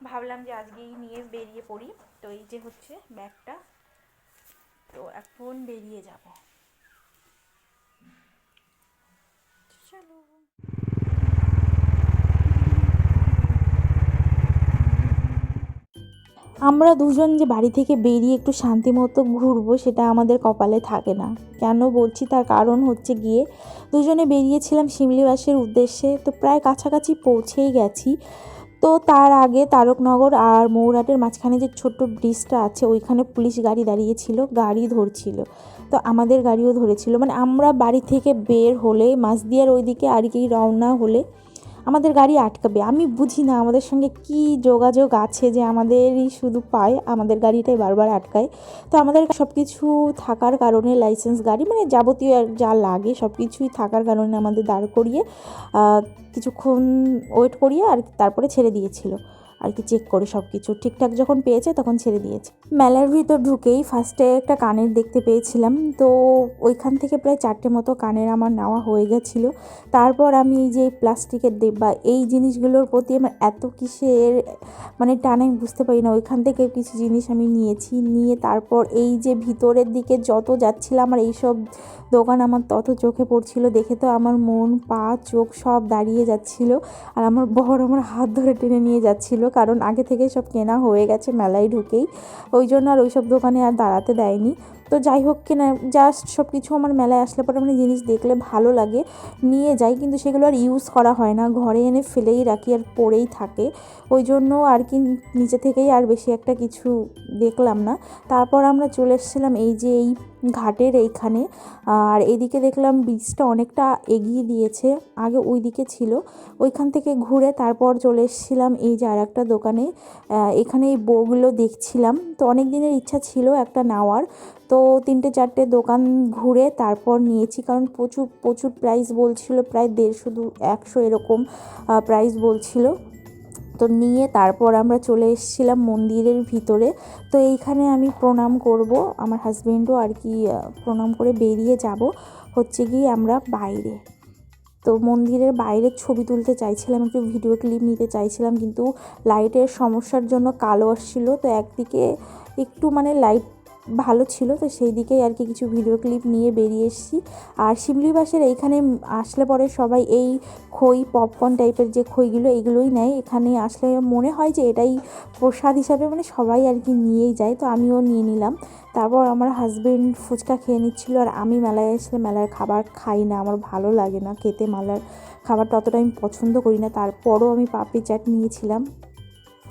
ভাবলাম যে আজকেই নিয়ে বেরিয়ে পড়ি। তো এই যে হচ্ছে ব্যাগটা, তো এখন বেরিয়ে যাব। চলো। আমরা দুজন যে বাড়ি থেকে বেরিয়ে একটু শান্তিমতো ঘুরবো সেটা আমাদের কপালে থাকে না। কেন বলছি তার কারণ হচ্ছে গিয়ে দুজনে বেরিয়েছিলাম শিমলিবাসের উদ্দেশ্যে, তো প্রায় কাছাকাছি পৌঁছেই গেছি। তো তার আগে তারকনগর আর মৌরাটের মাঝখানে যে ছোট্ট ব্রিজটা আছে ওইখানে পুলিশ গাড়ি দাঁড়িয়েছিল, গাড়ি ধরছিল। তো আমাদের গাড়িও ধরেছিল, মানে আমরা বাড়ি থেকে বের হলে মাঝদিয়ার ওইদিকে আর কি রওনা হলে আমাদের গাড়ি আটকাবে। আমি বুঝি না আমাদের সঙ্গে কি যোগাযোগ আছে যে আমাদেরই শুধু পায়, আমাদের গাড়িটাই বারবার আটকায়। তো আমাদের সব কিছু থাকার কারণে লাইসেন্স গাড়ি মানে যাবতীয় যা লাগে সব কিছুই থাকার কারণে আমাদের দাঁড় করিয়ে কিছুক্ষণ ওয়েট করিয়ে আর তারপরে ছেড়ে দিয়েছিল আর কি, চেক করে সব কিছু ঠিকঠাক যখন পেয়েছে তখন ছেড়ে দিয়েছে। মেলার ভিতর ঢুকেই ফার্স্টে একটা কানের দেখতে পেয়েছিলাম, তো ওইখান থেকে প্রায় 4টে মতো কানের আমার নেওয়া হয়ে গেছিলো। তারপর আমি এই যে প্লাস্টিকের ডিব্বা এই জিনিসগুলোর প্রতি আমার এত কিসের মানে টানে বুঝতে পারি না, ওইখান থেকে কিছু জিনিস আমি নিয়েছি। নিয়ে তারপর এই যে ভিতরের দিকে যত যাচ্ছিলাম আমার এইসব দোকান আমার তত চোখে পড়ছিল, দেখে তো আমার মন পা চোখ সব দাঁড়িয়ে যাচ্ছিল। আর আমার বর আমার হাত ধরে টেনে নিয়ে যাচ্ছিল, কারণ আগে থেকে সব কেনা হয়ে গেছে মেলায় ঢুকেই, ওই জন্য আর ওইসব দোকানে আর দাঁড়াতে দেয়নি। তো যাই হোক কেনা জাস্ট সব কিছু আমার মেলায় আসলে পরে মানে জিনিস দেখলে ভালো লাগে নিয়ে যাই, কিন্তু সেগুলো আর ইউজ করা হয় না, ঘরে এনে ফেলেই রাখি আর পড়েই থাকে। ওই জন্য আর কি নিচে থেকেই আর বেশি একটা কিছু দেখলাম না। তারপর আমরা চলে এসেছিলাম এই যে এই ঘাটের এইখানে, আর এদিকে দেখলাম ব্রিজটা অনেকটা এগিয়ে দিয়েছে, আগে ওই দিকে ছিল। ওইখান থেকে ঘুরে তারপর চলে এসেছিলাম এই যে আর একটা দোকানে। এখানে এই বউগুলো দেখছিলাম, তো অনেক দিনের ইচ্ছা ছিল একটা নেওয়ার। তো 3-4টে দোকান ঘুরে তারপর নিয়েছি, কারণ প্রচুর প্রচুর প্রাইস বলছিল, প্রায় 150-200 এরকম প্রাইস বলছিল। তো নিয়ে তারপর আমরা চলে এসেছিলাম মন্দিরের ভিতরে। তো এইখানে আমি প্রণাম করব, আমার হাজবেন্ডও আর কি প্রণাম করে বেরিয়ে যাব হচ্ছে গিয়ে আমরা বাইরে। তো মন্দিরের বাইরের ছবি তুলতে চাইছিলাম, একটু ভিডিও ক্লিপ নিতে চাইছিলাম, কিন্তু লাইটের সমস্যার জন্য কালো আসছিলো। তো একদিকে একটু মানে লাইট ভালো ছিল, তো সেই দিকেই আর কি কিছু ভিডিও ক্লিপ নিয়ে বেরিয়ে এসেছি। আর শিমলিবাসের এইখানে আসলে পরে সবাই এই খই পপকর্ন টাইপের যে খইগুলো এইগুলোই নেয়। এখানে আসলে মনে হয় যে এটাই প্রসাদ হিসাবে মানে সবাই আর কি নিয়েই যায়, তো আমিও নিয়ে নিলাম। তারপর আমার হাজবেন্ড ফুচকা খেয়ে নিচ্ছিল, আর আমি মেলায় আসলে মেলার খাবার খাই না, আমার ভালো লাগে না খেতে, মেলার খাবারটা অতটা আমি পছন্দ করি না। তারপরও আমি পাপড়ি চাট নিয়েছিলাম।